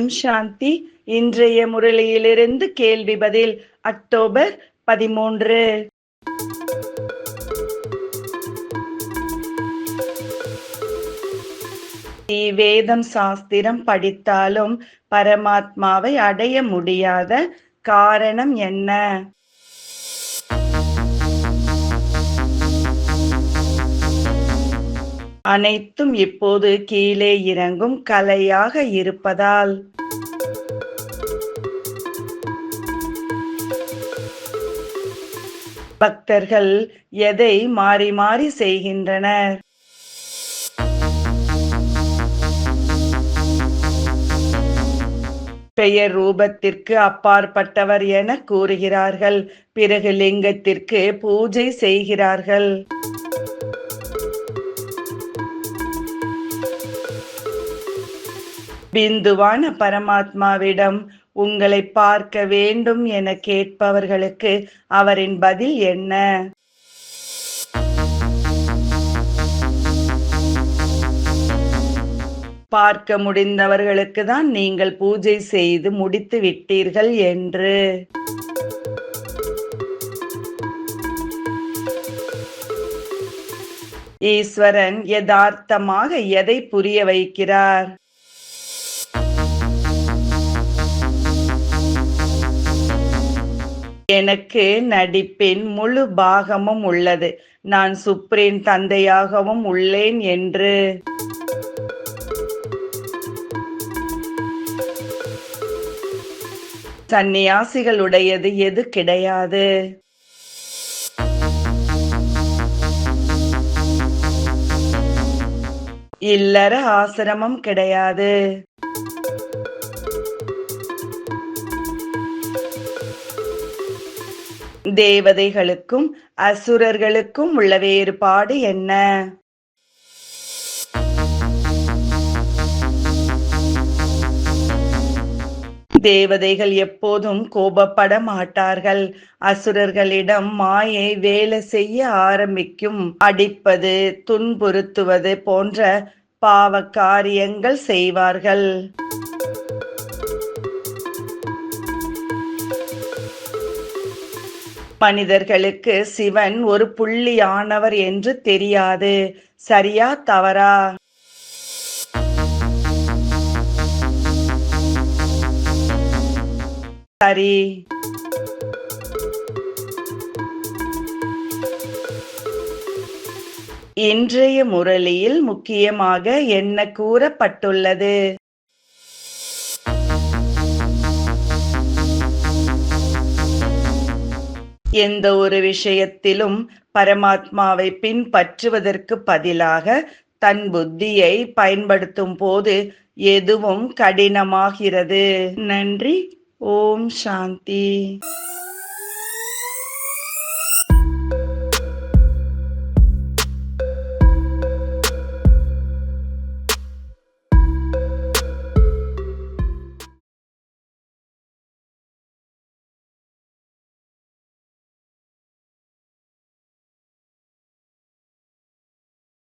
ஓம் சாந்தி. இன்றைய முரளியிலிருந்து கேள்வி பதில் அக்டோபர் 13. வேதம் சாஸ்திரம் படித்தாலும் பரமாத்மாவை அடைய முடியாத காரணம் என்ன? அனைத்தும் இப்போது கீழே இறங்கும் கலையாக இருப்பதால். பக்தர்கள் எதை மாறி மாறி செய்கின்றனர்? பெயர் ரூபத்திற்கு அப்பாற்பட்டவர் என கூறுகிறார்கள். பிறகு லிங்கத்திற்கு பூஜை செய்கிறார்கள். பிந்துவான பரமாத்மாவிடம் உங்களை பார்க்க வேண்டும் என கேட்பவர்களுக்கு அவரின் பதில் என்ன? பார்க்க முடிந்தவர்களுக்கு தான் நீங்கள் பூஜை செய்து முடித்து விட்டீர்கள் என்று. ஈஸ்வரன் யதார்த்தமாக எதை புரிய வைக்கிறார்? எனக்கு நடிப்பின் முழு பாகமும் உள்ளது, நான் சுப்ரீம் தந்தையாகவும் உள்ளேன் என்று. சந்நியாசிகளுடையது எது கிடையாது? இல்லற ஆசிரமம் கிடையாது. தேவதைகளுக்கும் அசுரர்களுக்கும் உள்ள வேறுபாடு என்ன? தேவதைகள் எப்போதும் கோபப்பட மாட்டார்கள். அசுரர்களிடம் மாயை வேலை செய்ய ஆரம்பிக்கும். அடிப்பது, துன்புறுத்துவது போன்ற பாவ காரியங்கள் செய்வார்கள். மனிதர்களுக்கு சிவன் ஒரு புள்ளியானவர் என்று தெரியாது. சரியா தவறா? சரி. இன்றைய முரளியில் முக்கியமாக என்ன கூறப்பட்டுள்ளது? எந்த ஒரு விஷயத்திலும் பரமாத்மாவை பின்பற்றுவதற்கு பதிலாக தன் புத்தியை பயன்படுத்தும் போது எதுவும் கடினமாகிறது. நன்றி. ஓம் சாந்தி.